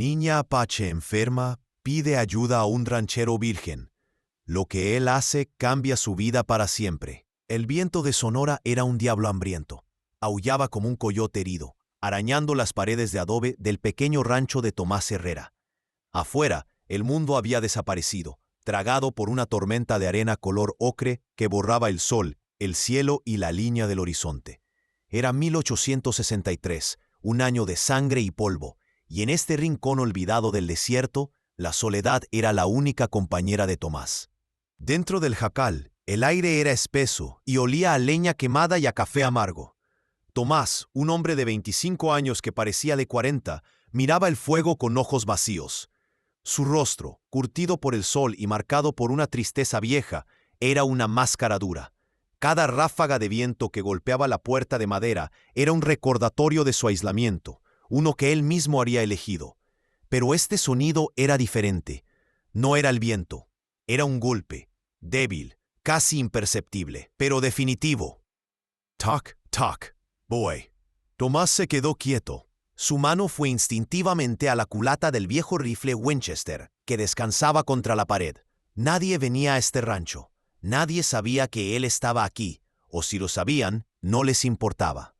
Niña apache enferma pide ayuda a un ranchero virgen. Lo que él hace cambia su vida para siempre. El viento de Sonora era un diablo hambriento. Aullaba como un coyote herido, arañando las paredes de adobe del pequeño rancho de Tomás Herrera. Afuera, el mundo había desaparecido, tragado por una tormenta de arena color ocre que borraba el sol, el cielo y la línea del horizonte. Era 1863, un año de sangre y polvo, y en este rincón olvidado del desierto, la soledad era la única compañera de Tomás. Dentro del jacal, el aire era espeso y olía a leña quemada y a café amargo. Tomás, un hombre de 25 años que parecía de 40, miraba el fuego con ojos vacíos. Su rostro, curtido por el sol y marcado por una tristeza vieja, era una máscara dura. Cada ráfaga de viento que golpeaba la puerta de madera era un recordatorio de su aislamiento, uno que él mismo había elegido. Pero este sonido era diferente. No era el viento, era un golpe, débil, casi imperceptible, pero definitivo. Toc, toc, boy. Tomás se quedó quieto. Su mano fue instintivamente a la culata del viejo rifle Winchester, que descansaba contra la pared. Nadie venía a este rancho. Nadie sabía que él estaba aquí, o si lo sabían, no les importaba.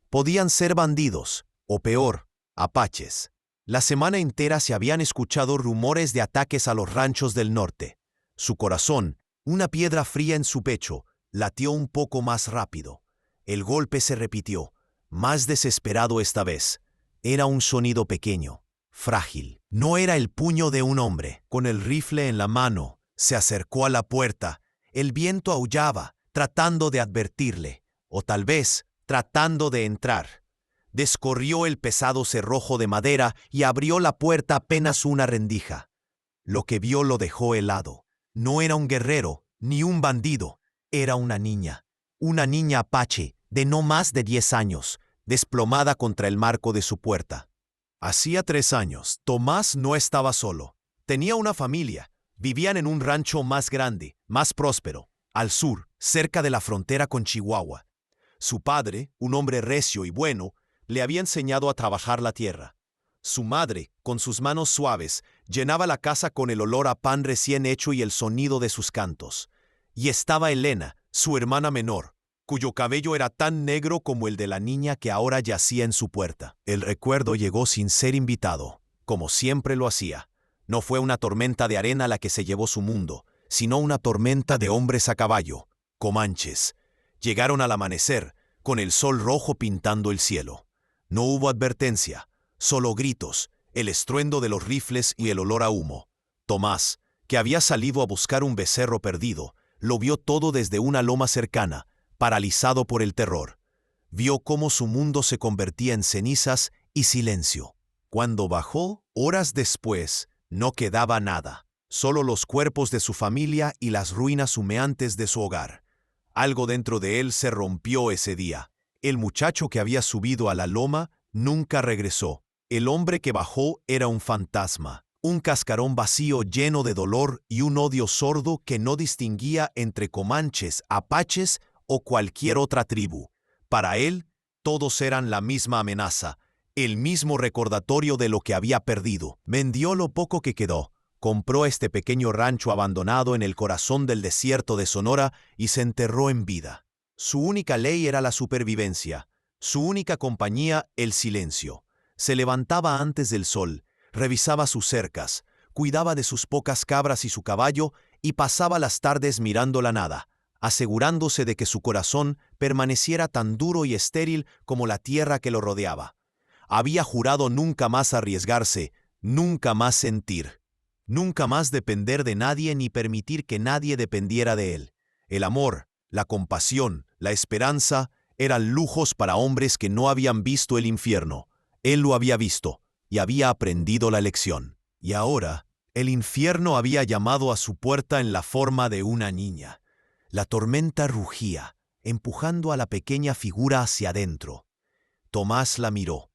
Podían ser bandidos, o peor, apaches. La semana entera se habían escuchado rumores de ataques a los ranchos del norte. Su corazón, una piedra fría en su pecho, latió un poco más rápido. El golpe se repitió, más desesperado esta vez. Era un sonido pequeño, frágil. No era el puño de un hombre. Con el rifle en la mano, se acercó a la puerta. El viento aullaba, tratando de advertirle, o tal vez tratando de entrar. Descorrió el pesado cerrojo de madera y abrió la puerta apenas una rendija. Lo que vio lo dejó helado. No era un guerrero, ni un bandido. Era una niña apache, de no más de 10 años, desplomada contra el marco de su puerta. Hacía 3 años, Tomás no estaba solo. Tenía una familia. Vivían en un rancho más grande, más próspero, al sur, cerca de la frontera con Chihuahua. Su padre, un hombre recio y bueno, le había enseñado a trabajar la tierra. Su madre, con sus manos suaves, llenaba la casa con el olor a pan recién hecho y el sonido de sus cantos. Y estaba Elena, su hermana menor, cuyo cabello era tan negro como el de la niña que ahora yacía en su puerta. El recuerdo llegó sin ser invitado, como siempre lo hacía. No fue una tormenta de arena la que se llevó su mundo, sino una tormenta de hombres a caballo, comanches. Llegaron al amanecer, con el sol rojo pintando el cielo. No hubo advertencia, solo gritos, el estruendo de los rifles y el olor a humo. Tomás, que había salido a buscar un becerro perdido, lo vio todo desde una loma cercana, paralizado por el terror. Vio cómo su mundo se convertía en cenizas y silencio. Cuando bajó, horas después, no quedaba nada, solo los cuerpos de su familia y las ruinas humeantes de su hogar. Algo dentro de él se rompió ese día. El muchacho que había subido a la loma nunca regresó. El hombre que bajó era un fantasma, un cascarón vacío lleno de dolor y un odio sordo que no distinguía entre comanches, apaches o cualquier otra tribu. Para él, todos eran la misma amenaza, el mismo recordatorio de lo que había perdido. Vendió lo poco que quedó, compró este pequeño rancho abandonado en el corazón del desierto de Sonora y se enterró en vida. Su única ley era la supervivencia, su única compañía el silencio. Se levantaba antes del sol, revisaba sus cercas, cuidaba de sus pocas cabras y su caballo y pasaba las tardes mirando la nada, asegurándose de que su corazón permaneciera tan duro y estéril como la tierra que lo rodeaba. Había jurado nunca más arriesgarse, nunca más sentir, nunca más depender de nadie ni permitir que nadie dependiera de él. El amor, la compasión, la esperanza eran lujos para hombres que no habían visto el infierno. Él lo había visto y había aprendido la lección. Y ahora, el infierno había llamado a su puerta en la forma de una niña. La tormenta rugía, empujando a la pequeña figura hacia adentro. Tomás la miró.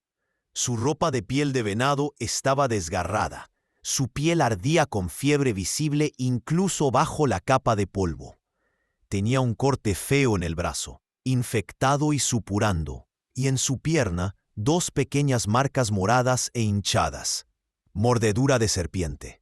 Su ropa de piel de venado estaba desgarrada. Su piel ardía con fiebre visible incluso bajo la capa de polvo. Tenía un corte feo en el brazo, infectado y supurando, y en su pierna 2 pequeñas marcas moradas e hinchadas. Mordedura de serpiente.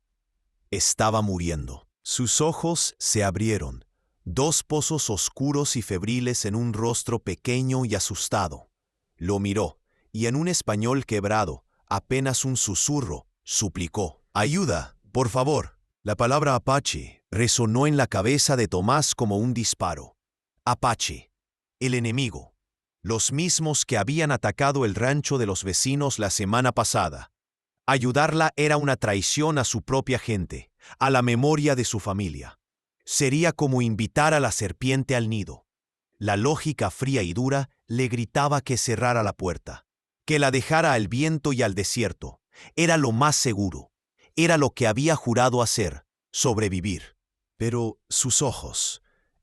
Estaba muriendo. Sus ojos se abrieron. Dos pozos oscuros y febriles en un rostro pequeño y asustado. Lo miró, y en un español quebrado, apenas un susurro, suplicó: «¡Ayuda, por favor!». La palabra Apache resonó en la cabeza de Tomás como un disparo. Apache, el enemigo. Los mismos que habían atacado el rancho de los vecinos la semana pasada. Ayudarla era una traición a su propia gente, a la memoria de su familia. Sería como invitar a la serpiente al nido. La lógica fría y dura le gritaba que cerrara la puerta, que la dejara al viento y al desierto. Era lo más seguro. Era lo que había jurado hacer, sobrevivir. Pero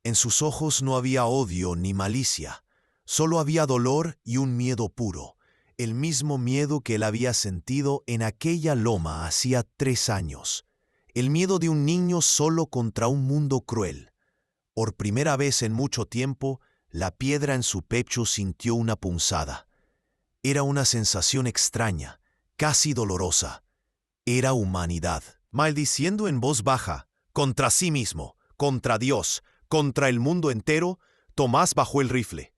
en sus ojos no había odio ni malicia. Solo había dolor y un miedo puro. El mismo miedo que él había sentido en aquella loma hacía 3 años. El miedo de un niño solo contra un mundo cruel. Por primera vez en mucho tiempo, la piedra en su pecho sintió una punzada. Era una sensación extraña, casi dolorosa. Era humanidad. Maldiciendo en voz baja, contra sí mismo, contra Dios, contra el mundo entero, Tomás bajó el rifle.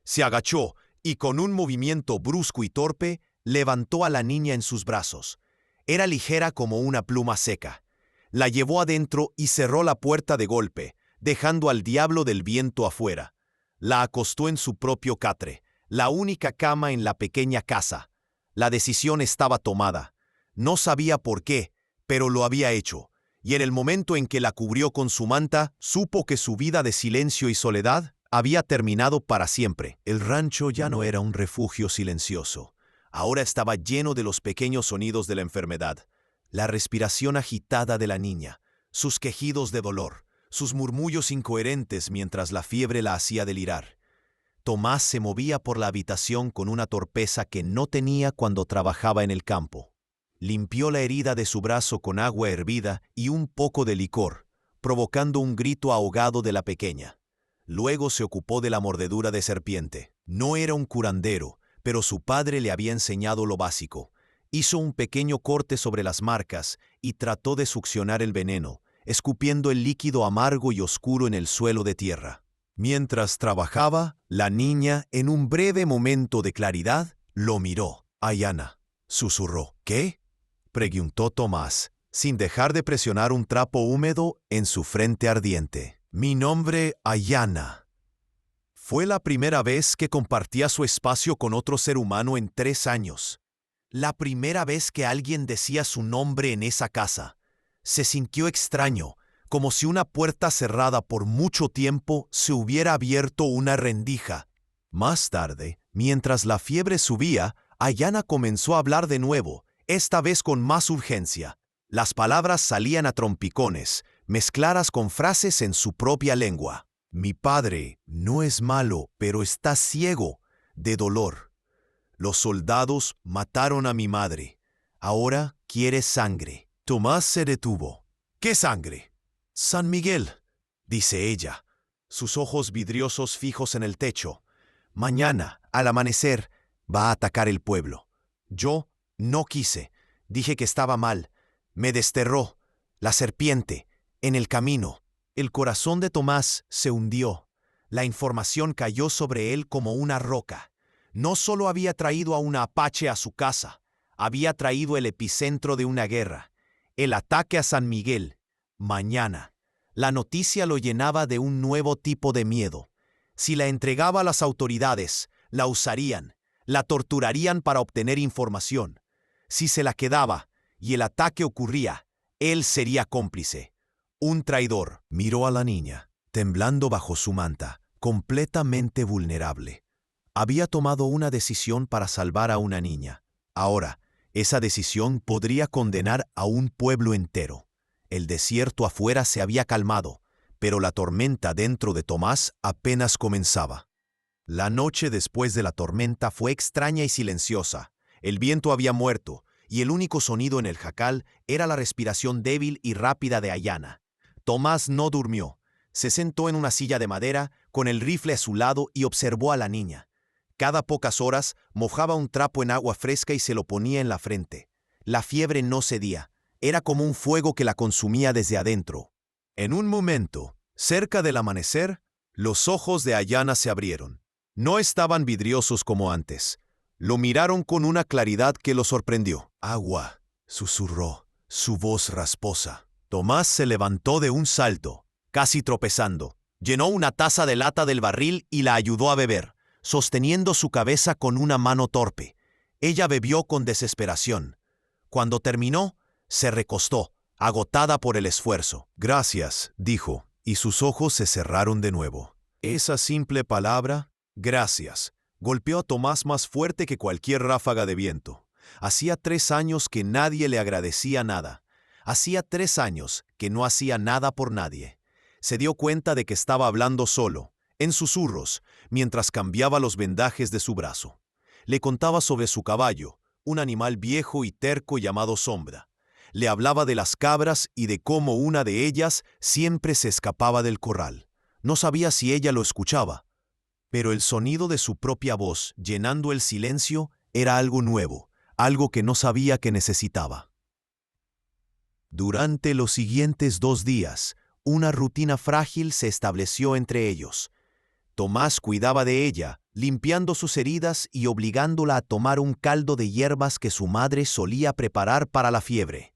Se agachó y con un movimiento brusco y torpe, levantó a la niña en sus brazos. Era ligera como una pluma seca. La llevó adentro y cerró la puerta de golpe, dejando al diablo del viento afuera. La acostó en su propio catre, la única cama en la pequeña casa. La decisión estaba tomada. No sabía por qué, pero lo había hecho, y en el momento en que la cubrió con su manta, supo que su vida de silencio y soledad había terminado para siempre. El rancho ya no era un refugio silencioso. Ahora estaba lleno de los pequeños sonidos de la enfermedad. La respiración agitada de la niña, sus quejidos de dolor, sus murmullos incoherentes mientras la fiebre la hacía delirar. Tomás se movía por la habitación con una torpeza que no tenía cuando trabajaba en el campo. Limpió la herida de su brazo con agua hervida y un poco de licor, provocando un grito ahogado de la pequeña. Luego se ocupó de la mordedura de serpiente. No era un curandero, pero su padre le había enseñado lo básico. Hizo un pequeño corte sobre las marcas y trató de succionar el veneno, escupiendo el líquido amargo y oscuro en el suelo de tierra. Mientras trabajaba, la niña, en un breve momento de claridad, lo miró. «Ayana», susurró. «¿Qué?», preguntó Tomás, sin dejar de presionar un trapo húmedo en su frente ardiente. «Mi nombre, Ayana». Fue la primera vez que compartía su espacio con otro ser humano en 3 años. La primera vez que alguien decía su nombre en esa casa. Se sintió extraño, como si una puerta cerrada por mucho tiempo se hubiera abierto una rendija. Más tarde, mientras la fiebre subía, Ayana comenzó a hablar de nuevo, esta vez con más urgencia. Las palabras salían a trompicones, mezcladas con frases en su propia lengua. «Mi padre no es malo, pero está ciego de dolor. Los soldados mataron a mi madre. Ahora quiere sangre». Tomás se detuvo. «¿Qué sangre?». «San Miguel», dice ella, sus ojos vidriosos fijos en el techo. «Mañana, al amanecer, va a atacar el pueblo. Yo no quise. Dije que estaba mal. Me desterró. La serpiente, en el camino». El corazón de Tomás se hundió. La información cayó sobre él como una roca. No solo había traído a una apache a su casa, había traído el epicentro de una guerra, el ataque a San Miguel. Mañana. La noticia lo llenaba de un nuevo tipo de miedo. Si la entregaba a las autoridades, la usarían, la torturarían para obtener información. Si se la quedaba y el ataque ocurría, él sería cómplice. Un traidor. Miró a la niña, temblando bajo su manta, completamente vulnerable. Había tomado una decisión para salvar a una niña. Ahora, esa decisión podría condenar a un pueblo entero. El desierto afuera se había calmado, pero la tormenta dentro de Tomás apenas comenzaba. La noche después de la tormenta fue extraña y silenciosa. El viento había muerto, y el único sonido en el jacal era la respiración débil y rápida de Ayana. Tomás no durmió. Se sentó en una silla de madera, con el rifle a su lado y observó a la niña. Cada pocas horas mojaba un trapo en agua fresca y se lo ponía en la frente. La fiebre no cedía. Era como un fuego que la consumía desde adentro. En un momento, cerca del amanecer, los ojos de Ayana se abrieron. No estaban vidriosos como antes. Lo miraron con una claridad que lo sorprendió. «Agua», susurró, su voz rasposa. Tomás se levantó de un salto, casi tropezando. Llenó una taza de lata del barril y la ayudó a beber, sosteniendo su cabeza con una mano torpe. Ella bebió con desesperación. Cuando terminó, se recostó, agotada por el esfuerzo. «Gracias», dijo, y sus ojos se cerraron de nuevo. Esa simple palabra, gracias, golpeó a Tomás más fuerte que cualquier ráfaga de viento. Hacía 3 años que nadie le agradecía nada. Hacía 3 años que no hacía nada por nadie. Se dio cuenta de que estaba hablando solo, en susurros, mientras cambiaba los vendajes de su brazo. Le contaba sobre su caballo, un animal viejo y terco llamado Sombra. Le hablaba de las cabras y de cómo una de ellas siempre se escapaba del corral. No sabía si ella lo escuchaba, pero el sonido de su propia voz, llenando el silencio, era algo nuevo, algo que no sabía que necesitaba. Durante los siguientes 2 días, una rutina frágil se estableció entre ellos. Tomás cuidaba de ella, limpiando sus heridas y obligándola a tomar un caldo de hierbas que su madre solía preparar para la fiebre.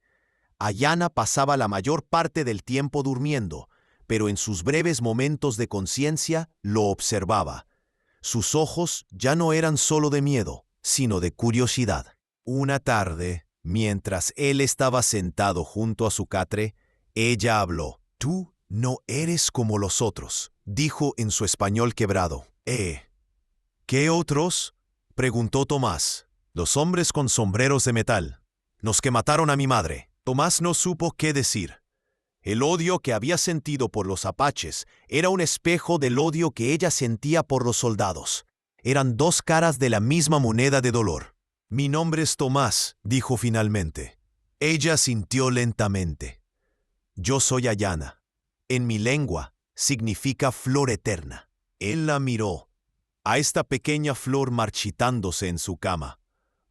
Ayana pasaba la mayor parte del tiempo durmiendo, pero en sus breves momentos de conciencia lo observaba. Sus ojos ya no eran solo de miedo, sino de curiosidad. Una tarde, mientras él estaba sentado junto a su catre, ella habló. «Tú no eres como los otros», dijo en su español quebrado. «¿Qué otros?», preguntó Tomás. «Los hombres con sombreros de metal, los que mataron a mi madre». Tomás no supo qué decir. El odio que había sentido por los apaches era un espejo del odio que ella sentía por los soldados. Eran 2 caras de la misma moneda de dolor. «Mi nombre es Tomás», dijo finalmente. Ella sintió lentamente. «Yo soy Ayana. En mi lengua significa flor eterna». Él la miró, a esta pequeña flor marchitándose en su cama.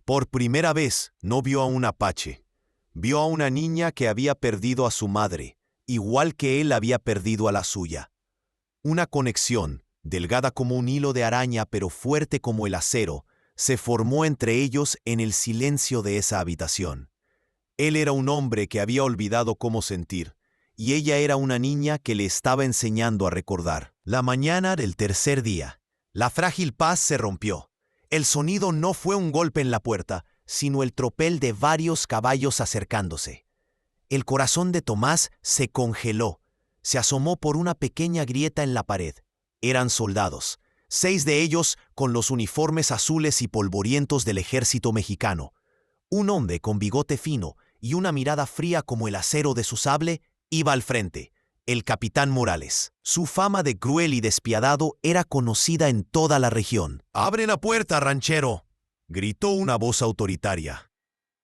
Por primera vez no vio a un apache. Vio a una niña que había perdido a su madre, igual que él había perdido a la suya. Una conexión, delgada como un hilo de araña pero fuerte como el acero, se formó entre ellos en el silencio de esa habitación. Él era un hombre que había olvidado cómo sentir, y ella era una niña que le estaba enseñando a recordar. La mañana del tercer día, la frágil paz se rompió. El sonido no fue un golpe en la puerta, sino el tropel de varios caballos acercándose. El corazón de Tomás se congeló. Se asomó por una pequeña grieta en la pared. Eran soldados, 6 de ellos con los uniformes azules y polvorientos del ejército mexicano. Un hombre con bigote fino y una mirada fría como el acero de su sable iba al frente, el capitán Morales. Su fama de cruel y despiadado era conocida en toda la región. «¡Abre la puerta, ranchero!», gritó una voz autoritaria.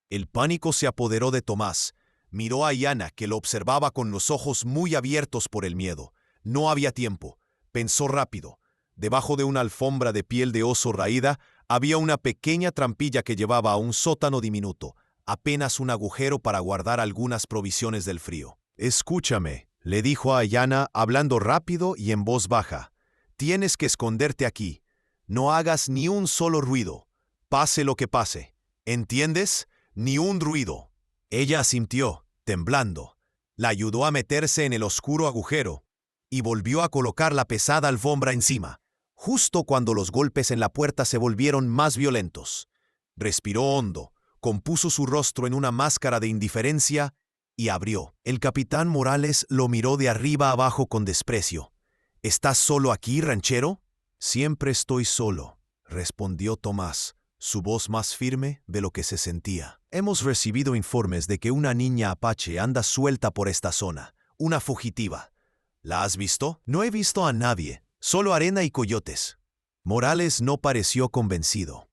El pánico se apoderó de Tomás. Miró a Ayana, que lo observaba con los ojos muy abiertos por el miedo. No había tiempo. Pensó rápido. Debajo de una alfombra de piel de oso raída había una pequeña trampilla que llevaba a un sótano diminuto, apenas un agujero para guardar algunas provisiones del frío. «Escúchame», le dijo a Ayana hablando rápido y en voz baja. «Tienes que esconderte aquí. No hagas ni un solo ruido. Pase lo que pase. ¿Entiendes? Ni un ruido». Ella asintió, temblando. La ayudó a meterse en el oscuro agujero y volvió a colocar la pesada alfombra encima, justo cuando los golpes en la puerta se volvieron más violentos. Respiró hondo, compuso su rostro en una máscara de indiferencia y abrió. El capitán Morales lo miró de arriba abajo con desprecio. «¿Estás solo aquí, ranchero?» «Siempre estoy solo», respondió Tomás, su voz más firme de lo que se sentía. «Hemos recibido informes de que una niña apache anda suelta por esta zona, una fugitiva. ¿La has visto?» «No he visto a nadie, solo arena y coyotes». Morales no pareció convencido.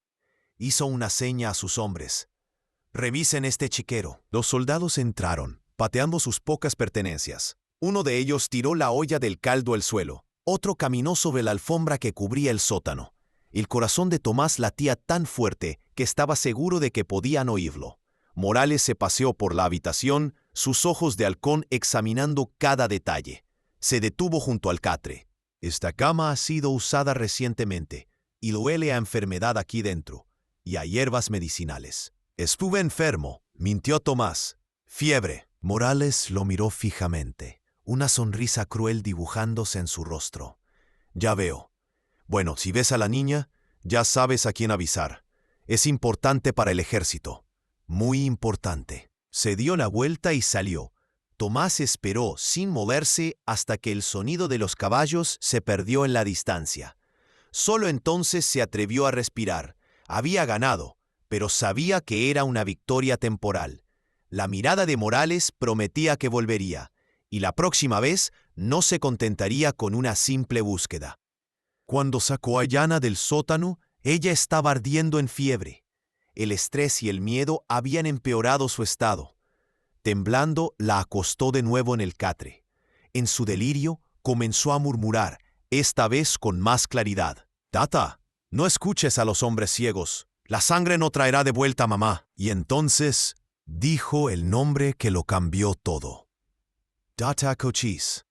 Hizo una seña a sus hombres. «Revisen este chiquero». Los soldados entraron, pateando sus pocas pertenencias. Uno de ellos tiró la olla del caldo al suelo. Otro caminó sobre la alfombra que cubría el sótano. El corazón de Tomás latía tan fuerte que estaba seguro de que podían oírlo. Morales se paseó por la habitación, sus ojos de halcón examinando cada detalle. Se detuvo junto al catre. Esta cama ha sido usada recientemente y huele a enfermedad aquí dentro y a hierbas medicinales. Estuve enfermo, mintió Tomás. Fiebre. Morales lo miró fijamente, una sonrisa cruel dibujándose en su rostro. Ya veo. Bueno, si ves a la niña, ya sabes a quién avisar. Es importante para el ejército. Muy importante. Se dio la vuelta y salió. Tomás esperó sin moverse hasta que el sonido de los caballos se perdió en la distancia. Solo entonces se atrevió a respirar. Había ganado, pero sabía que era una victoria temporal. La mirada de Morales prometía que volvería, y la próxima vez no se contentaría con una simple búsqueda. Cuando sacó a Yana del sótano, ella estaba ardiendo en fiebre. El estrés y el miedo habían empeorado su estado. Temblando, la acostó de nuevo en el catre. En su delirio, comenzó a murmurar, esta vez con más claridad. «Tata, no escuches a los hombres ciegos. La sangre no traerá de vuelta a mamá». Y entonces dijo el nombre que lo cambió todo. Tata Cochise.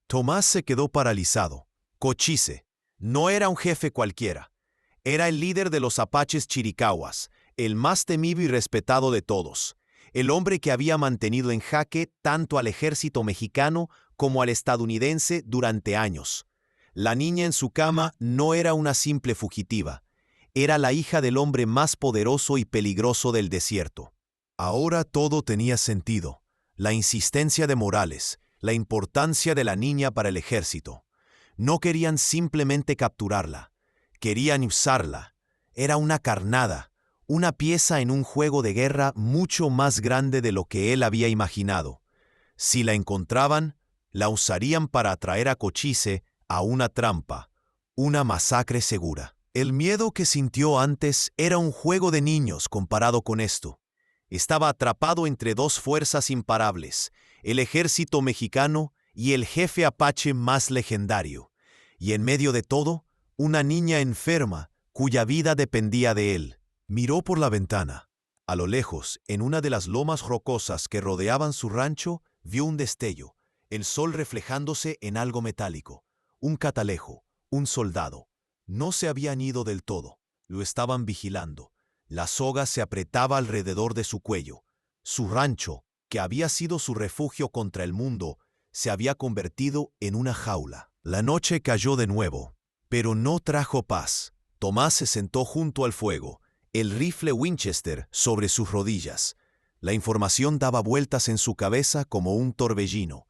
Tomás se quedó paralizado. Cochise no era un jefe cualquiera. Era el líder de los apaches chiricahuas, el más temido y respetado de todos. El hombre que había mantenido en jaque tanto al ejército mexicano como al estadounidense durante años. La niña en su cama no era una simple fugitiva. Era la hija del hombre más poderoso y peligroso del desierto. Ahora todo tenía sentido. La insistencia de Morales, la importancia de la niña para el ejército. No querían simplemente capturarla. Querían usarla. Era una carnada, una pieza en un juego de guerra mucho más grande de lo que él había imaginado. Si la encontraban, la usarían para atraer a Cochise a una trampa, una masacre segura. El miedo que sintió antes era un juego de niños comparado con esto. Estaba atrapado entre dos fuerzas imparables, el ejército mexicano y el jefe apache más legendario. Y en medio de todo, una niña enferma cuya vida dependía de él. Miró por la ventana. A lo lejos, en una de las lomas rocosas que rodeaban su rancho, vio un destello, el sol reflejándose en algo metálico. Un catalejo, un soldado. No se habían ido del todo, lo estaban vigilando. La soga se apretaba alrededor de su cuello. Su rancho, que había sido su refugio contra el mundo, se había convertido en una jaula. La noche cayó de nuevo, pero no trajo paz. Tomás se sentó junto al fuego, el rifle Winchester sobre sus rodillas. La información daba vueltas en su cabeza como un torbellino.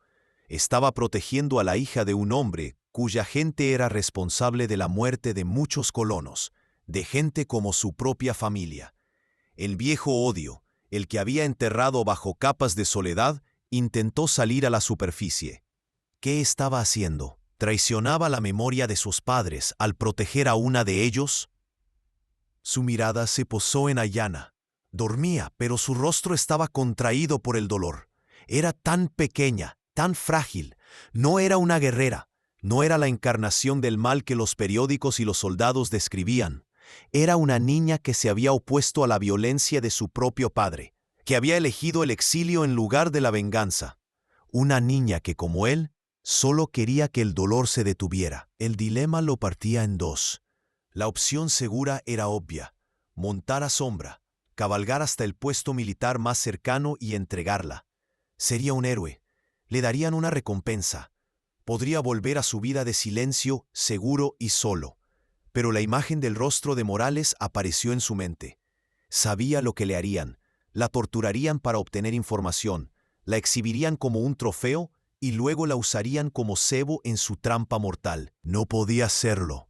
Estaba protegiendo a la hija de un hombre cuya gente era responsable de la muerte de muchos colonos, de gente como su propia familia. El viejo odio, el que había enterrado bajo capas de soledad, intentó salir a la superficie. ¿Qué estaba haciendo? ¿Traicionaba la memoria de sus padres al proteger a una de ellos? Su mirada se posó en Ayana. Dormía, pero su rostro estaba contraído por el dolor. Era tan pequeña, tan frágil. No era una guerrera. No era la encarnación del mal que los periódicos y los soldados describían. Era una niña que se había opuesto a la violencia de su propio padre, que había elegido el exilio en lugar de la venganza. Una niña que, como él, solo quería que el dolor se detuviera. El dilema lo partía en dos. La opción segura era obvia: montar a Sombra, cabalgar hasta el puesto militar más cercano y entregarla. Sería un héroe. Le darían una recompensa. Podría volver a su vida de silencio, seguro y solo. Pero la imagen del rostro de Morales apareció en su mente. Sabía lo que le harían. La torturarían para obtener información, la exhibirían como un trofeo y luego la usarían como cebo en su trampa mortal. No podía hacerlo.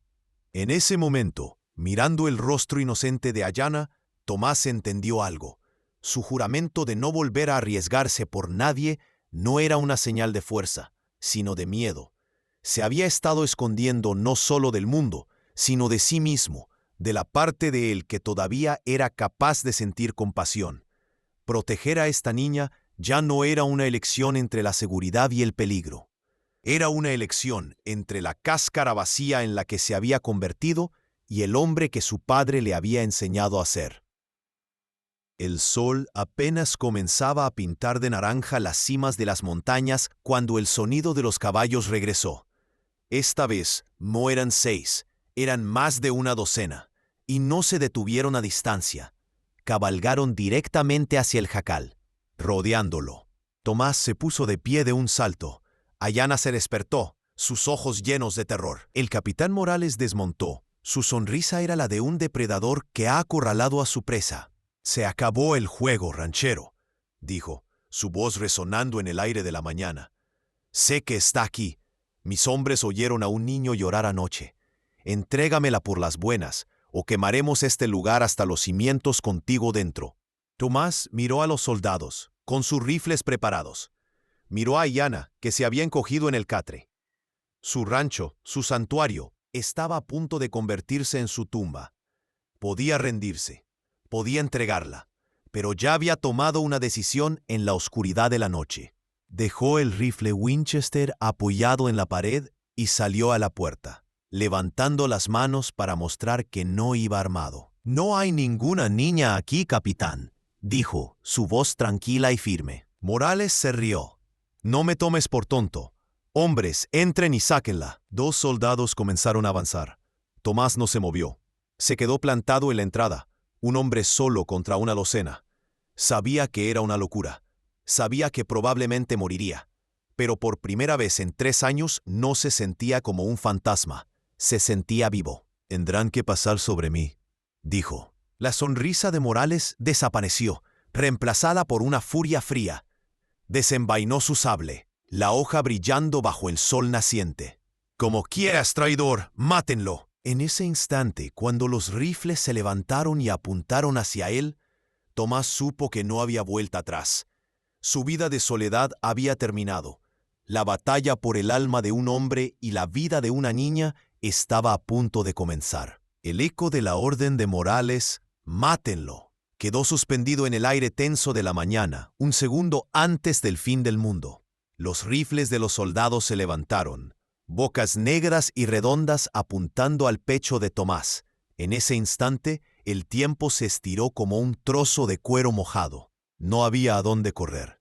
En ese momento, mirando el rostro inocente de Ayana, Tomás entendió algo. Su juramento de no volver a arriesgarse por nadie no era una señal de fuerza, sino de miedo. Se había estado escondiendo no solo del mundo, sino de sí mismo, de la parte de él que todavía era capaz de sentir compasión. Proteger a esta niña ya no era una elección entre la seguridad y el peligro. Era una elección entre la cáscara vacía en la que se había convertido y el hombre que su padre le había enseñado a ser. El sol apenas comenzaba a pintar de naranja las cimas de las montañas cuando el sonido de los caballos regresó. Esta vez no eran 6, eran más de una docena, y no se detuvieron a distancia. Cabalgaron directamente hacia el jacal, rodeándolo. Tomás se puso de pie de un salto. Ayanna se despertó, sus ojos llenos de terror. El capitán Morales desmontó. Su sonrisa era la de un depredador que ha acorralado a su presa. «Se acabó el juego, ranchero», dijo, su voz resonando en el aire de la mañana. «Sé que está aquí. Mis hombres oyeron a un niño llorar anoche. Entrégamela por las buenas, o quemaremos este lugar hasta los cimientos contigo dentro». Tomás miró a los soldados, con sus rifles preparados. Miró a Ayanna, que se había encogido en el catre. Su rancho, su santuario, estaba a punto de convertirse en su tumba. Podía rendirse, podía entregarla, pero ya había tomado una decisión en la oscuridad de la noche. Dejó el rifle Winchester apoyado en la pared y salió a la puerta, levantando las manos para mostrar que no iba armado. «No hay ninguna niña aquí, capitán», dijo, su voz tranquila y firme. Morales se rió. «No me tomes por tonto. Hombres, entren y sáquenla». 2 soldados comenzaron a avanzar. Tomás no se movió. Se quedó plantado en la entrada, un hombre solo contra una docena. Sabía que era una locura. Sabía que probablemente moriría. Pero por primera vez en 3 años no se sentía como un fantasma. Se sentía vivo. «Tendrán que pasar sobre mí», dijo. La sonrisa de Morales desapareció, reemplazada por una furia fría. Desenvainó su sable, la hoja brillando bajo el sol naciente. «Como quieras, traidor, mátenlo». En ese instante, cuando los rifles se levantaron y apuntaron hacia él, Tomás supo que no había vuelta atrás. Su vida de soledad había terminado. La batalla por el alma de un hombre y la vida de una niña estaba a punto de comenzar. El eco de la orden de Morales, «mátenlo», quedó suspendido en el aire tenso de la mañana, un segundo antes del fin del mundo. Los rifles de los soldados se levantaron, bocas negras y redondas apuntando al pecho de Tomás. En ese instante, el tiempo se estiró como un trozo de cuero mojado. No había a dónde correr.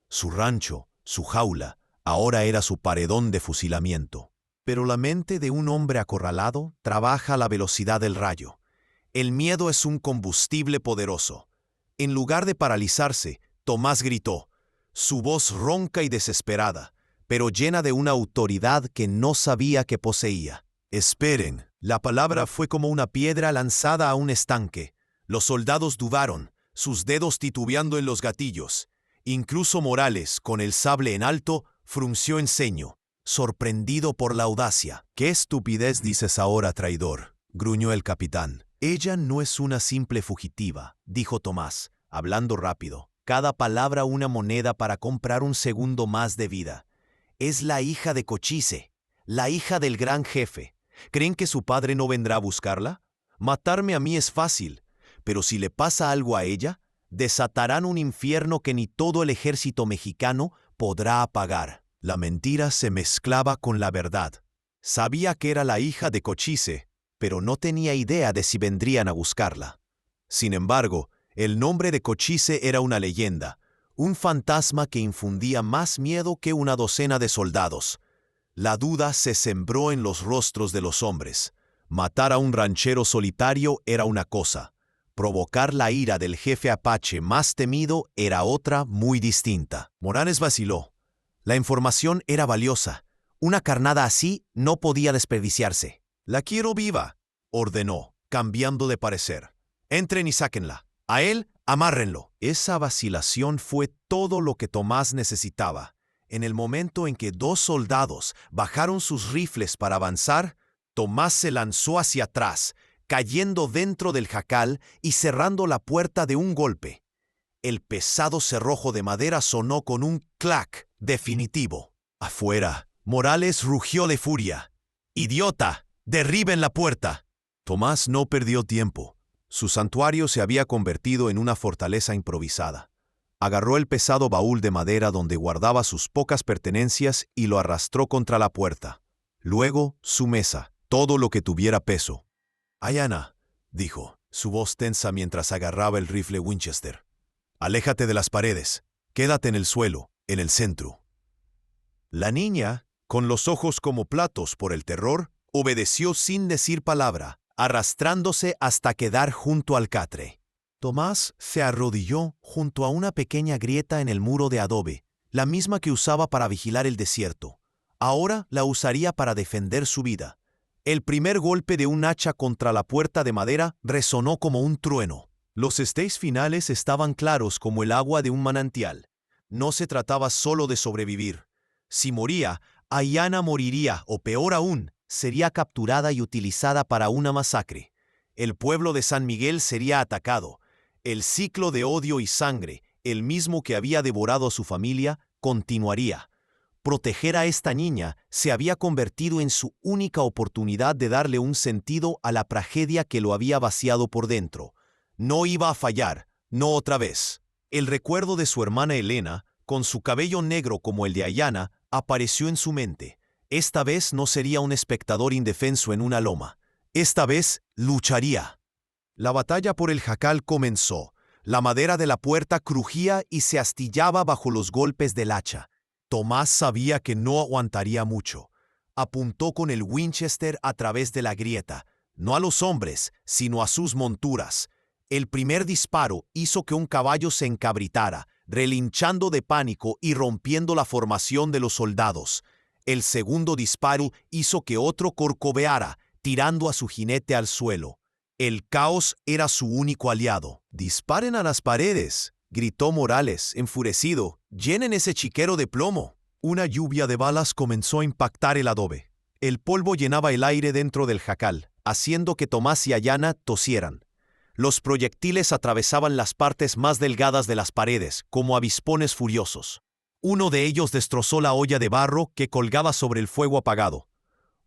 Su rancho, su jaula, ahora era su paredón de fusilamiento. Pero la mente de un hombre acorralado trabaja a la velocidad del rayo. El miedo es un combustible poderoso. En lugar de paralizarse, Tomás gritó, su voz ronca y desesperada, pero llena de una autoridad que no sabía que poseía. «Esperen». La palabra fue como una piedra lanzada a un estanque. Los soldados dudaron, sus dedos titubeando en los gatillos. Incluso Morales, con el sable en alto, frunció el ceño, sorprendido por la audacia. «¿Qué estupidez dices ahora, traidor?», gruñó el capitán. «Ella no es una simple fugitiva», dijo Tomás, hablando rápido. Cada palabra una moneda para comprar un segundo más de vida. «Es la hija de Cochise, la hija del gran jefe. ¿Creen que su padre no vendrá a buscarla? Matarme a mí es fácil, pero si le pasa algo a ella, desatarán un infierno que ni todo el ejército mexicano podrá apagar». La mentira se mezclaba con la verdad. Sabía que era la hija de Cochise, pero no tenía idea de si vendrían a buscarla. Sin embargo, el nombre de Cochise era una leyenda, un fantasma que infundía más miedo que una docena de soldados. La duda se sembró en los rostros de los hombres. Matar a un ranchero solitario era una cosa. Provocar la ira del jefe apache más temido era otra muy distinta. Morales vaciló. La información era valiosa. Una carnada así no podía desperdiciarse. «La quiero viva», ordenó, cambiando de parecer. «Entren y sáquenla. A él, amárrenlo». Esa vacilación fue todo lo que Tomás necesitaba. En el momento en que 2 soldados bajaron sus rifles para avanzar, Tomás se lanzó hacia atrás, cayendo dentro del jacal y cerrando la puerta de un golpe. El pesado cerrojo de madera sonó con un clac definitivo. Afuera, Morales rugió de furia. «¡Idiota! ¡Derriben la puerta!». Tomás no perdió tiempo. Su santuario se había convertido en una fortaleza improvisada. Agarró el pesado baúl de madera donde guardaba sus pocas pertenencias y lo arrastró contra la puerta. Luego, su mesa, todo lo que tuviera peso. «Ayanna», dijo, su voz tensa mientras agarraba el rifle Winchester. «Aléjate de las paredes. Quédate en el suelo, en el centro». La niña, con los ojos como platos por el terror, obedeció sin decir palabra, arrastrándose hasta quedar junto al catre. Tomás se arrodilló junto a una pequeña grieta en el muro de adobe, la misma que usaba para vigilar el desierto. Ahora la usaría para defender su vida. El primer golpe de un hacha contra la puerta de madera resonó como un trueno. Los estés finales estaban claros como el agua de un manantial. No se trataba solo de sobrevivir. Si moría, Ayanna moriría, o peor aún, sería capturada y utilizada para una masacre. El pueblo de San Miguel sería atacado. El ciclo de odio y sangre, el mismo que había devorado a su familia, continuaría. Proteger a esta niña se había convertido en su única oportunidad de darle un sentido a la tragedia que lo había vaciado por dentro. No iba a fallar, no otra vez. El recuerdo de su hermana Elena, con su cabello negro como el de Ayanna, apareció en su mente. Esta vez no sería un espectador indefenso en una loma. Esta vez lucharía. La batalla por el jacal comenzó. La madera de la puerta crujía y se astillaba bajo los golpes del hacha. Tomás sabía que no aguantaría mucho. Apuntó con el Winchester a través de la grieta, no a los hombres, sino a sus monturas. El primer disparo hizo que un caballo se encabritara, relinchando de pánico y rompiendo la formación de los soldados. El segundo disparo hizo que otro corcoveara, tirando a su jinete al suelo. El caos era su único aliado. «Disparen a las paredes», gritó Morales, enfurecido. «Llenen ese chiquero de plomo». Una lluvia de balas comenzó a impactar el adobe. El polvo llenaba el aire dentro del jacal, haciendo que Tomás y Ayanna tosieran. Los proyectiles atravesaban las partes más delgadas de las paredes, como avispones furiosos. Uno de ellos destrozó la olla de barro que colgaba sobre el fuego apagado.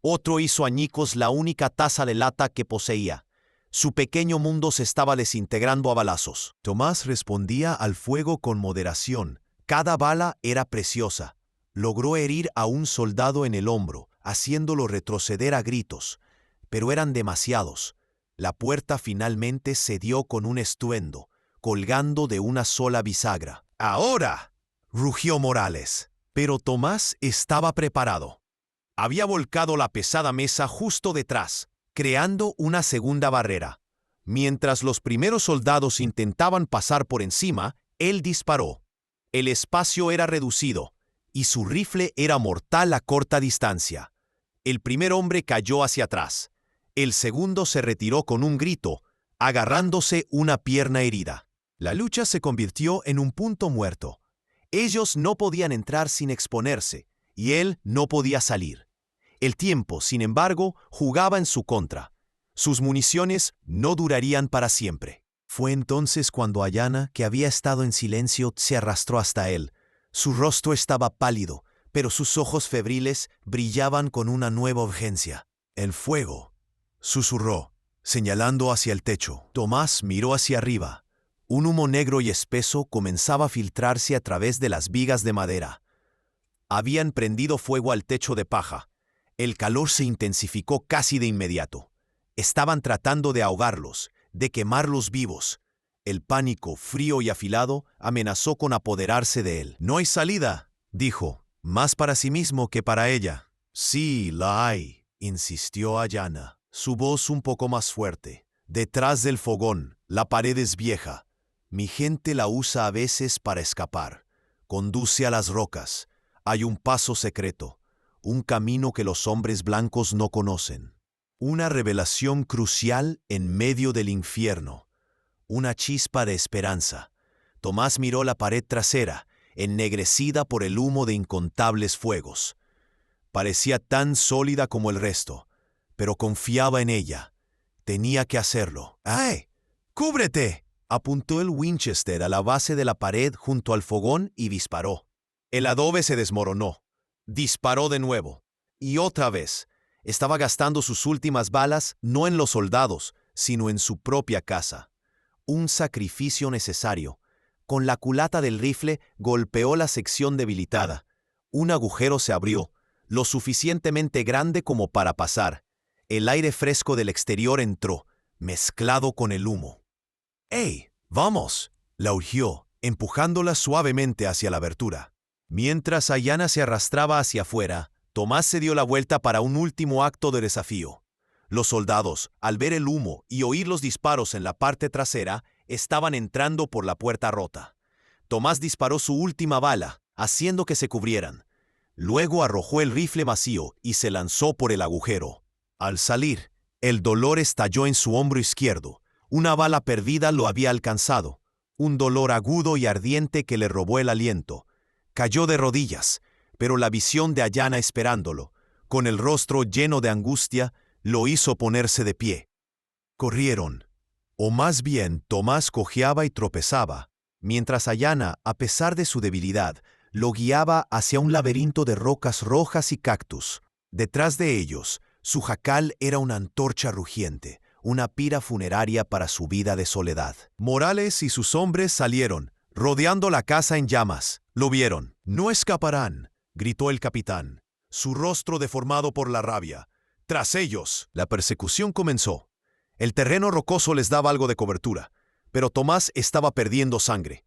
Otro hizo añicos la única taza de lata que poseía. Su pequeño mundo se estaba desintegrando a balazos. Tomás respondía al fuego con moderación. Cada bala era preciosa. Logró herir a un soldado en el hombro, haciéndolo retroceder a gritos. Pero eran demasiados. La puerta finalmente cedió con un estruendo, colgando de una sola bisagra. «¡Ahora!», rugió Morales. Pero Tomás estaba preparado. Había volcado la pesada mesa justo detrás, creando una segunda barrera. Mientras los primeros soldados intentaban pasar por encima, él disparó. El espacio era reducido, y su rifle era mortal a corta distancia. El primer hombre cayó hacia atrás. El segundo se retiró con un grito, agarrándose una pierna herida. La lucha se convirtió en un punto muerto. Ellos no podían entrar sin exponerse, y él no podía salir. El tiempo, sin embargo, jugaba en su contra. Sus municiones no durarían para siempre. Fue entonces cuando Ayanna, que había estado en silencio, se arrastró hasta él. Su rostro estaba pálido, pero sus ojos febriles brillaban con una nueva urgencia. «El fuego», susurró, señalando hacia el techo. Tomás miró hacia arriba. Un humo negro y espeso comenzaba a filtrarse a través de las vigas de madera. Habían prendido fuego al techo de paja. El calor se intensificó casi de inmediato. Estaban tratando de ahogarlos, de quemarlos vivos. El pánico, frío y afilado, amenazó con apoderarse de él. «No hay salida», dijo, más para sí mismo que para ella. «Sí, la hay», insistió Ayanna, su voz un poco más fuerte. «Detrás del fogón, la pared es vieja. Mi gente la usa a veces para escapar. Conduce a las rocas. Hay un paso secreto. Un camino que los hombres blancos no conocen. Una revelación crucial en medio del infierno. Una chispa de esperanza». Tomás miró la pared trasera, ennegrecida por el humo de incontables fuegos. Parecía tan sólida como el resto, pero confiaba en ella. Tenía que hacerlo. «¡Ay! ¡Cúbrete!», apuntó el Winchester a la base de la pared junto al fogón y disparó. El adobe se desmoronó. Disparó de nuevo. Y otra vez. Estaba gastando sus últimas balas no en los soldados, sino en su propia casa. Un sacrificio necesario. Con la culata del rifle golpeó la sección debilitada. Un agujero se abrió, lo suficientemente grande como para pasar. El aire fresco del exterior entró, mezclado con el humo. ¡Ey, vamos!, la urgió, empujándola suavemente hacia la abertura. Mientras Ayanna se arrastraba hacia afuera, Tomás se dio la vuelta para un último acto de desafío. Los soldados, al ver el humo y oír los disparos en la parte trasera, estaban entrando por la puerta rota. Tomás disparó su última bala, haciendo que se cubrieran. Luego arrojó el rifle vacío y se lanzó por el agujero. Al salir, el dolor estalló en su hombro izquierdo. Una bala perdida lo había alcanzado. Un dolor agudo y ardiente que le robó el aliento. Cayó de rodillas, pero la visión de Ayanna esperándolo, con el rostro lleno de angustia, lo hizo ponerse de pie. Corrieron. O más bien, Tomás cojeaba y tropezaba, mientras Ayanna, a pesar de su debilidad, lo guiaba hacia un laberinto de rocas rojas y cactus. Detrás de ellos, su jacal era una antorcha rugiente, una pira funeraria para su vida de soledad. Morales y sus hombres salieron, rodeando la casa en llamas. Lo vieron. «No escaparán», gritó el capitán, su rostro deformado por la rabia. «Tras ellos». La persecución comenzó. El terreno rocoso les daba algo de cobertura, pero Tomás estaba perdiendo sangre.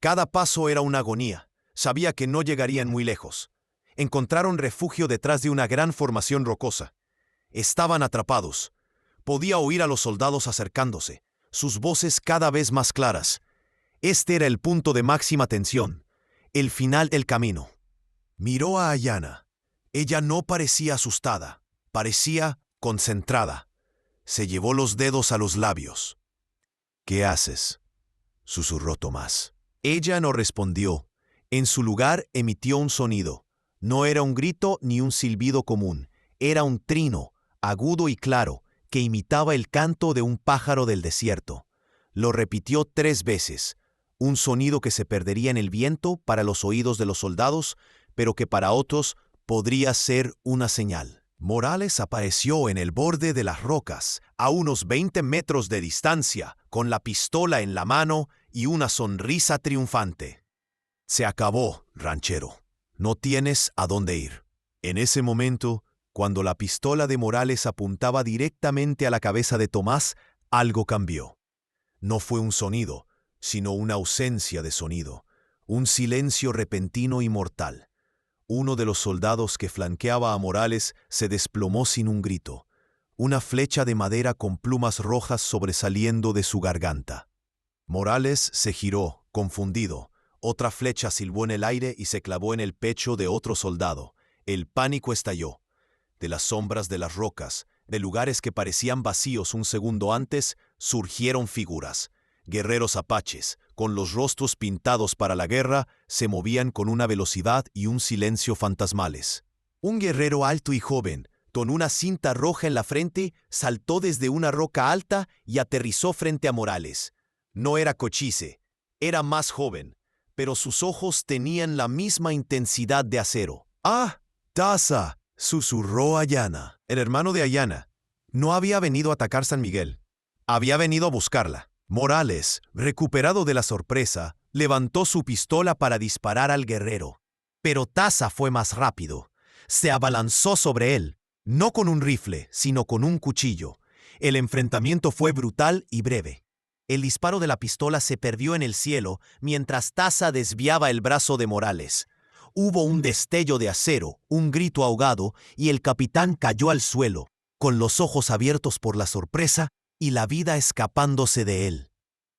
Cada paso era una agonía. Sabía que no llegarían muy lejos. Encontraron refugio detrás de una gran formación rocosa. Estaban atrapados. Podía oír a los soldados acercándose, sus voces cada vez más claras. Este era el punto de máxima tensión, el final del camino. Miró a Ayanna. Ella no parecía asustada, parecía concentrada. Se llevó los dedos a los labios. «¿Qué haces?», susurró Tomás. Ella no respondió. En su lugar emitió un sonido. No era un grito ni un silbido común. Era un trino, agudo y claro, que imitaba el canto de un pájaro del desierto. Lo repitió 3 veces. Un sonido que se perdería en el viento para los oídos de los soldados, pero que para otros podría ser una señal. Morales apareció en el borde de las rocas, a unos 20 metros de distancia, con la pistola en la mano y una sonrisa triunfante. «Se acabó, ranchero. No tienes a dónde ir». En ese momento, cuando la pistola de Morales apuntaba directamente a la cabeza de Tomás, algo cambió. No fue un sonido, sino una ausencia de sonido, un silencio repentino y mortal. Uno de los soldados que flanqueaba a Morales se desplomó sin un grito, una flecha de madera con plumas rojas sobresaliendo de su garganta. Morales se giró, confundido. Otra flecha silbó en el aire y se clavó en el pecho de otro soldado. El pánico estalló. De las sombras de las rocas, de lugares que parecían vacíos un segundo antes, surgieron figuras. Guerreros apaches, con los rostros pintados para la guerra, se movían con una velocidad y un silencio fantasmales. Un guerrero alto y joven, con una cinta roja en la frente, saltó desde una roca alta y aterrizó frente a Morales. No era Cochise, era más joven, pero sus ojos tenían la misma intensidad de acero. «¡Ah, Taza!», susurró Ayanna. El hermano de Ayanna no había venido a atacar San Miguel. Había venido a buscarla. Morales, recuperado de la sorpresa, levantó su pistola para disparar al guerrero. Pero Taza fue más rápido. Se abalanzó sobre él, no con un rifle, sino con un cuchillo. El enfrentamiento fue brutal y breve. El disparo de la pistola se perdió en el cielo mientras Taza desviaba el brazo de Morales. Hubo un destello de acero, un grito ahogado, y el capitán cayó al suelo, con los ojos abiertos por la sorpresa y la vida escapándose de él.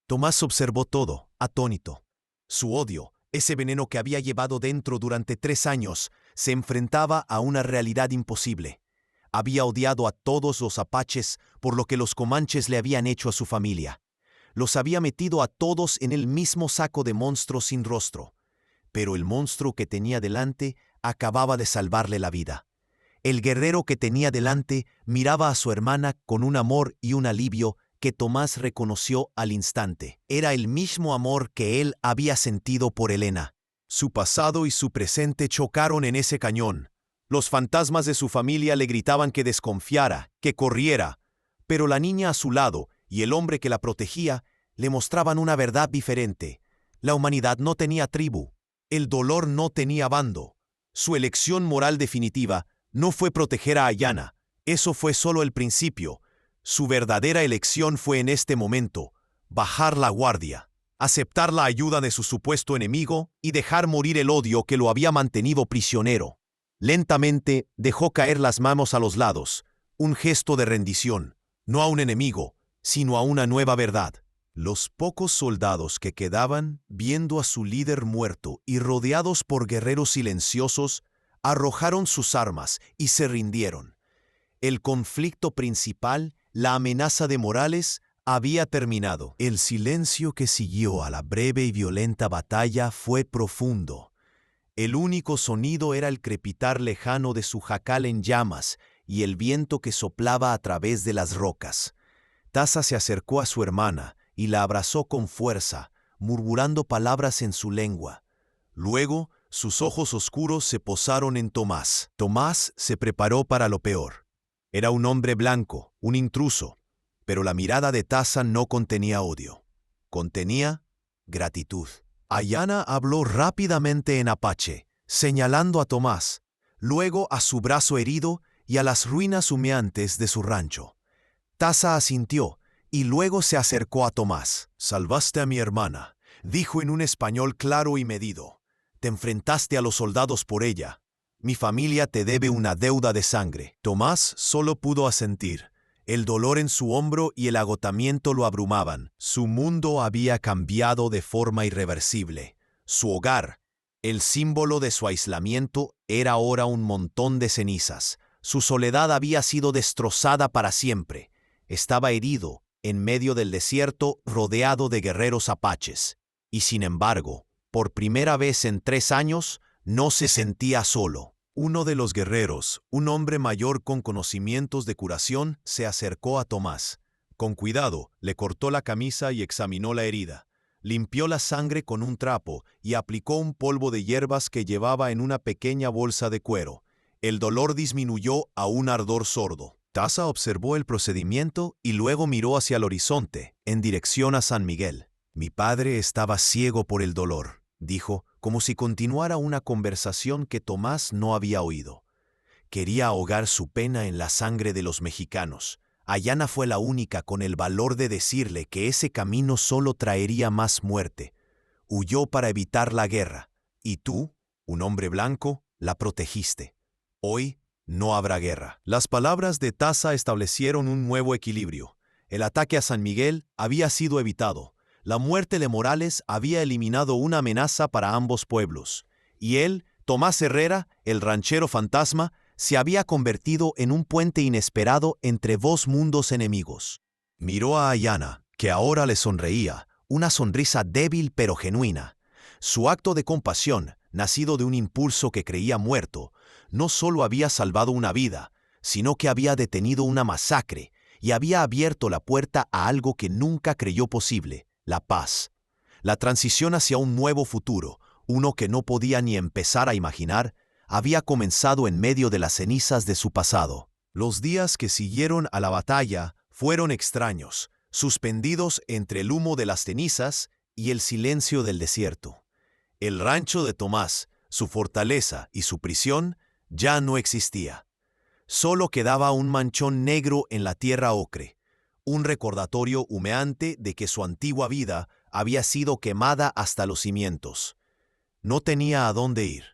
Tomás observó todo, atónito. Su odio, ese veneno que había llevado dentro durante 3 años, se enfrentaba a una realidad imposible. Había odiado a todos los apaches por lo que los comanches le habían hecho a su familia. Los había metido a todos en el mismo saco de monstruos sin rostro. Pero el monstruo que tenía delante acababa de salvarle la vida. El guerrero que tenía delante miraba a su hermana con un amor y un alivio que Tomás reconoció al instante. Era el mismo amor que él había sentido por Elena. Su pasado y su presente chocaron en ese cañón. Los fantasmas de su familia le gritaban que desconfiara, que corriera, pero la niña a su lado y el hombre que la protegía le mostraban una verdad diferente. La humanidad no tenía tribu. El dolor no tenía bando. Su elección moral definitiva no fue proteger a Ayanna. Eso fue solo el principio. Su verdadera elección fue en este momento bajar la guardia, aceptar la ayuda de su supuesto enemigo y dejar morir el odio que lo había mantenido prisionero. Lentamente dejó caer las manos a los lados, un gesto de rendición, no a un enemigo, sino a una nueva verdad. Los pocos soldados que quedaban, viendo a su líder muerto y rodeados por guerreros silenciosos, arrojaron sus armas y se rindieron. El conflicto principal, la amenaza de Morales, había terminado. El silencio que siguió a la breve y violenta batalla fue profundo. El único sonido era el crepitar lejano de su jacal en llamas y el viento que soplaba a través de las rocas. Taza se acercó a su hermana y la abrazó con fuerza, murmurando palabras en su lengua. Luego, sus ojos oscuros se posaron en Tomás. Tomás se preparó para lo peor. Era un hombre blanco, un intruso, pero la mirada de Taza no contenía odio. Contenía gratitud. Ayana habló rápidamente en apache, señalando a Tomás, luego a su brazo herido y a las ruinas humeantes de su rancho. Taza asintió y luego se acercó a Tomás. «Salvaste a mi hermana», dijo en un español claro y medido. «Te enfrentaste a los soldados por ella. Mi familia te debe una deuda de sangre». Tomás solo pudo asentir. El dolor en su hombro y el agotamiento lo abrumaban. Su mundo había cambiado de forma irreversible. Su hogar, el símbolo de su aislamiento, era ahora un montón de cenizas. Su soledad había sido destrozada para siempre. Estaba herido, en medio del desierto, rodeado de guerreros apaches. Y sin embargo, por primera vez en 3 años, no se sentía solo. Uno de los guerreros, un hombre mayor con conocimientos de curación, se acercó a Tomás. Con cuidado, le cortó la camisa y examinó la herida. Limpió la sangre con un trapo y aplicó un polvo de hierbas que llevaba en una pequeña bolsa de cuero. El dolor disminuyó a un ardor sordo. Taza observó el procedimiento y luego miró hacia el horizonte, en dirección a San Miguel. «Mi padre estaba ciego por el dolor», dijo, como si continuara una conversación que Tomás no había oído. Quería ahogar su pena en la sangre de los mexicanos. Ayana fue la única con el valor de decirle que ese camino solo traería más muerte. Huyó para evitar la guerra, y tú, un hombre blanco, la protegiste. Hoy no habrá guerra. Las palabras de Taza establecieron un nuevo equilibrio. El ataque a San Miguel había sido evitado. La muerte de Morales había eliminado una amenaza para ambos pueblos. Y él, Tomás Herrera, el ranchero fantasma, se había convertido en un puente inesperado entre 2 mundos enemigos. Miró a Ayana, que ahora le sonreía, una sonrisa débil pero genuina. Su acto de compasión, nacido de un impulso que creía muerto, no solo había salvado una vida, sino que había detenido una masacre y había abierto la puerta a algo que nunca creyó posible: la paz. La transición hacia un nuevo futuro, uno que no podía ni empezar a imaginar, había comenzado en medio de las cenizas de su pasado. Los días que siguieron a la batalla fueron extraños, suspendidos entre el humo de las cenizas y el silencio del desierto. El rancho de Tomás, su fortaleza y su prisión ya no existía. Solo quedaba un manchón negro en la tierra ocre, un recordatorio humeante de que su antigua vida había sido quemada hasta los cimientos. No tenía a dónde ir.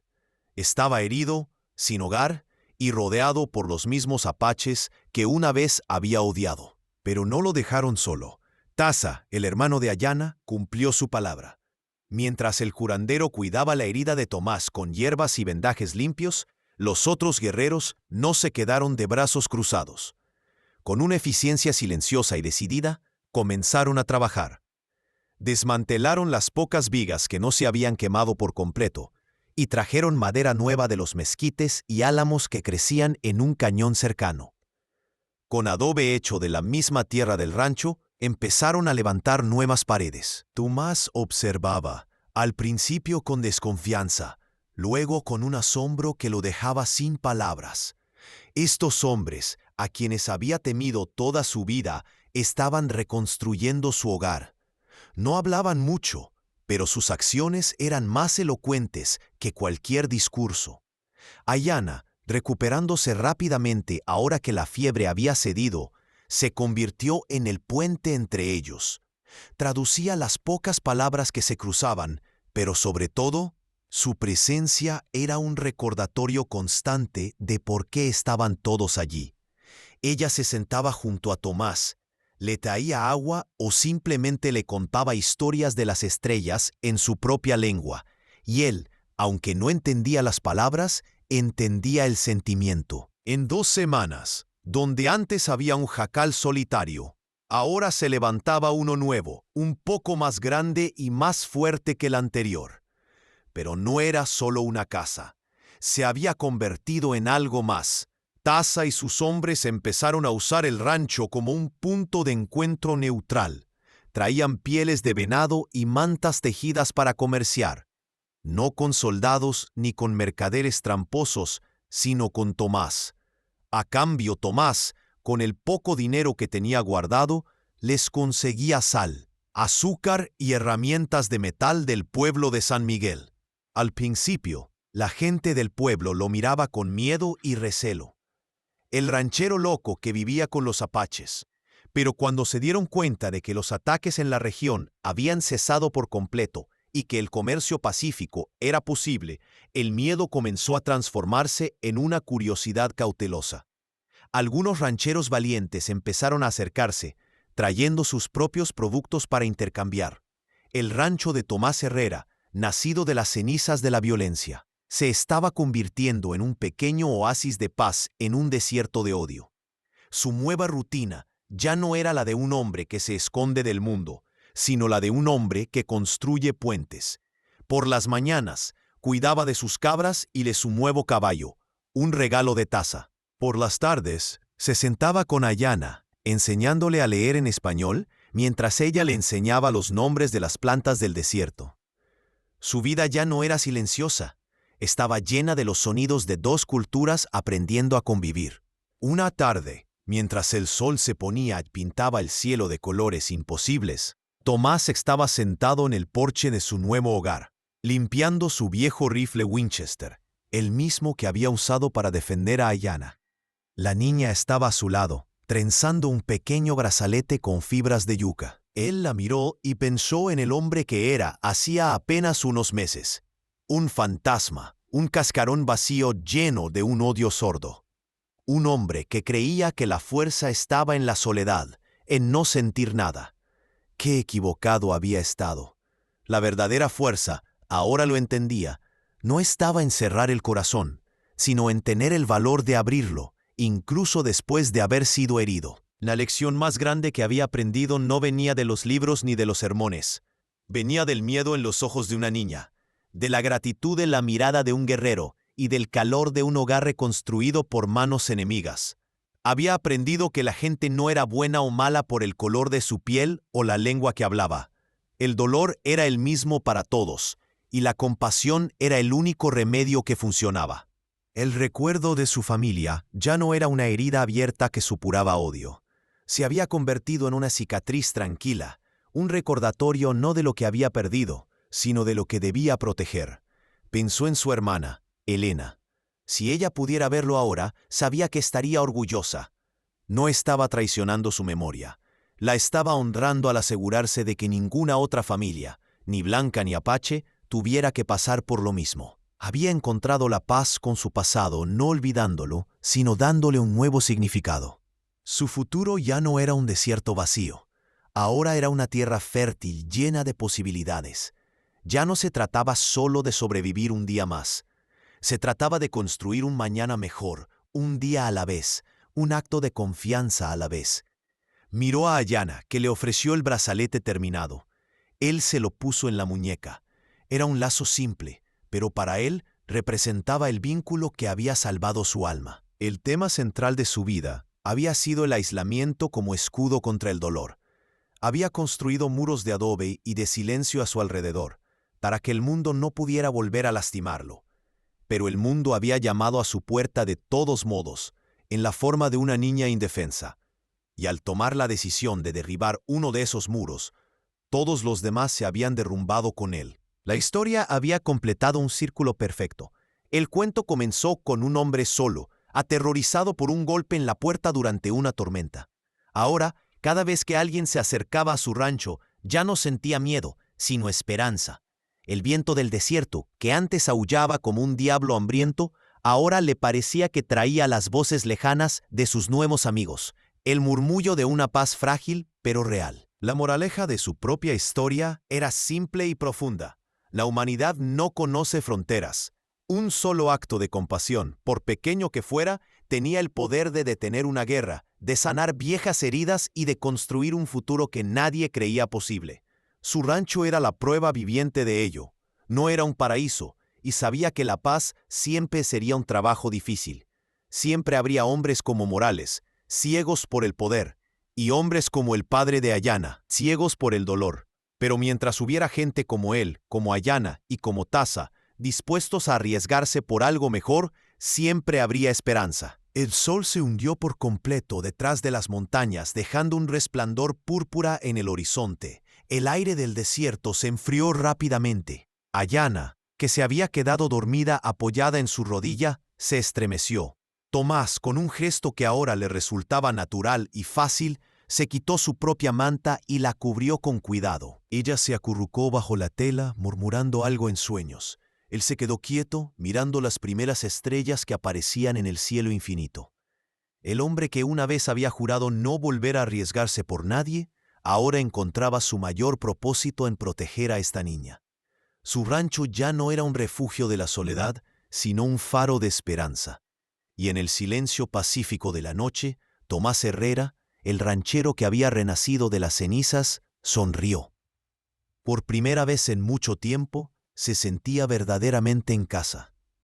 Estaba herido, sin hogar y rodeado por los mismos apaches que una vez había odiado. Pero no lo dejaron solo. Taza, el hermano de Ayana, cumplió su palabra. Mientras el curandero cuidaba la herida de Tomás con hierbas y vendajes limpios, los otros guerreros no se quedaron de brazos cruzados. Con una eficiencia silenciosa y decidida, comenzaron a trabajar. Desmantelaron las pocas vigas que no se habían quemado por completo y trajeron madera nueva de los mezquites y álamos que crecían en un cañón cercano. Con adobe hecho de la misma tierra del rancho, empezaron a levantar nuevas paredes. Tomás observaba, al principio con desconfianza, luego con un asombro que lo dejaba sin palabras. Estos hombres, a quienes había temido toda su vida, estaban reconstruyendo su hogar. No hablaban mucho, pero sus acciones eran más elocuentes que cualquier discurso. Ayana, recuperándose rápidamente ahora que la fiebre había cedido, se convirtió en el puente entre ellos. Traducía las pocas palabras que se cruzaban, pero sobre todo, su presencia era un recordatorio constante de por qué estaban todos allí. Ella se sentaba junto a Tomás, le traía agua o simplemente le contaba historias de las estrellas en su propia lengua, y él, aunque no entendía las palabras, entendía el sentimiento. En 2 semanas, donde antes había un jacal solitario, ahora se levantaba uno nuevo, un poco más grande y más fuerte que el anterior. Pero no era solo una casa. Se había convertido en algo más. Taza y sus hombres empezaron a usar el rancho como un punto de encuentro neutral. Traían pieles de venado y mantas tejidas para comerciar. No con soldados ni con mercaderes tramposos, sino con Tomás. A cambio, Tomás, con el poco dinero que tenía guardado, les conseguía sal, azúcar y herramientas de metal del pueblo de San Miguel. Al principio, la gente del pueblo lo miraba con miedo y recelo. El ranchero loco que vivía con los apaches. Pero cuando se dieron cuenta de que los ataques en la región habían cesado por completo y que el comercio pacífico era posible, el miedo comenzó a transformarse en una curiosidad cautelosa. Algunos rancheros valientes empezaron a acercarse, trayendo sus propios productos para intercambiar. El rancho de Tomás Herrera, nacido de las cenizas de la violencia, se estaba convirtiendo en un pequeño oasis de paz en un desierto de odio. Su nueva rutina ya no era la de un hombre que se esconde del mundo, sino la de un hombre que construye puentes. Por las mañanas, cuidaba de sus cabras y de su nuevo caballo, un regalo de Taza. Por las tardes, se sentaba con Ayana, enseñándole a leer en español, mientras ella le enseñaba los nombres de las plantas del desierto. Su vida ya no era silenciosa, estaba llena de los sonidos de 2 culturas aprendiendo a convivir. Una tarde, mientras el sol se ponía y pintaba el cielo de colores imposibles, Tomás estaba sentado en el porche de su nuevo hogar, limpiando su viejo rifle Winchester, el mismo que había usado para defender a Ayana. La niña estaba a su lado, trenzando un pequeño brazalete con fibras de yuca. Él la miró y pensó en el hombre que era hacía apenas unos meses. Un fantasma, un cascarón vacío lleno de un odio sordo. Un hombre que creía que la fuerza estaba en la soledad, en no sentir nada. Qué equivocado había estado. La verdadera fuerza, ahora lo entendía, no estaba en cerrar el corazón, sino en tener el valor de abrirlo, incluso después de haber sido herido. La lección más grande que había aprendido no venía de los libros ni de los sermones. Venía del miedo en los ojos de una niña, de la gratitud en la mirada de un guerrero y del calor de un hogar reconstruido por manos enemigas. Había aprendido que la gente no era buena o mala por el color de su piel o la lengua que hablaba. El dolor era el mismo para todos, y la compasión era el único remedio que funcionaba. El recuerdo de su familia ya no era una herida abierta que supuraba odio. Se había convertido en una cicatriz tranquila, un recordatorio no de lo que había perdido, sino de lo que debía proteger. Pensó en su hermana, Elena. Si ella pudiera verlo ahora, sabía que estaría orgullosa. No estaba traicionando su memoria. La estaba honrando al asegurarse de que ninguna otra familia, ni blanca ni apache, tuviera que pasar por lo mismo. Había encontrado la paz con su pasado, no olvidándolo, sino dándole un nuevo significado. Su futuro ya no era un desierto vacío. Ahora era una tierra fértil, llena de posibilidades. Ya no se trataba solo de sobrevivir un día más. Se trataba de construir un mañana mejor, un día a la vez, un acto de confianza a la vez. Miró a Ayana, que le ofreció el brazalete terminado. Él se lo puso en la muñeca. Era un lazo simple, pero para él representaba el vínculo que había salvado su alma. El tema central de su vida había sido el aislamiento como escudo contra el dolor. Había construido muros de adobe y de silencio a su alrededor, para que el mundo no pudiera volver a lastimarlo. Pero el mundo había llamado a su puerta de todos modos, en la forma de una niña indefensa. Y al tomar la decisión de derribar uno de esos muros, todos los demás se habían derrumbado con él. La historia había completado un círculo perfecto. El cuento comenzó con un hombre solo, aterrorizado por un golpe en la puerta durante una tormenta. Ahora, cada vez que alguien se acercaba a su rancho, ya no sentía miedo, sino esperanza. El viento del desierto, que antes aullaba como un diablo hambriento, ahora le parecía que traía las voces lejanas de sus nuevos amigos, el murmullo de una paz frágil pero real. La moraleja de su propia historia era simple y profunda. La humanidad no conoce fronteras. Un solo acto de compasión, por pequeño que fuera, tenía el poder de detener una guerra, de sanar viejas heridas y de construir un futuro que nadie creía posible. Su rancho era la prueba viviente de ello. No era un paraíso, y sabía que la paz siempre sería un trabajo difícil. Siempre habría hombres como Morales, ciegos por el poder, y hombres como el padre de Ayana, ciegos por el dolor. Pero mientras hubiera gente como él, como Ayana y como Taza, dispuestos a arriesgarse por algo mejor, siempre habría esperanza. El sol se hundió por completo detrás de las montañas, dejando un resplandor púrpura en el horizonte. El aire del desierto se enfrió rápidamente. Ayana, que se había quedado dormida apoyada en su rodilla, se estremeció. Tomás, con un gesto que ahora le resultaba natural y fácil, se quitó su propia manta y la cubrió con cuidado. Ella se acurrucó bajo la tela, murmurando algo en sueños. Él se quedó quieto, mirando las primeras estrellas que aparecían en el cielo infinito. El hombre que una vez había jurado no volver a arriesgarse por nadie, ahora encontraba su mayor propósito en proteger a esta niña. Su rancho ya no era un refugio de la soledad, sino un faro de esperanza. Y en el silencio pacífico de la noche, Tomás Herrera, el ranchero que había renacido de las cenizas, sonrió. Por primera vez en mucho tiempo, se sentía verdaderamente en casa.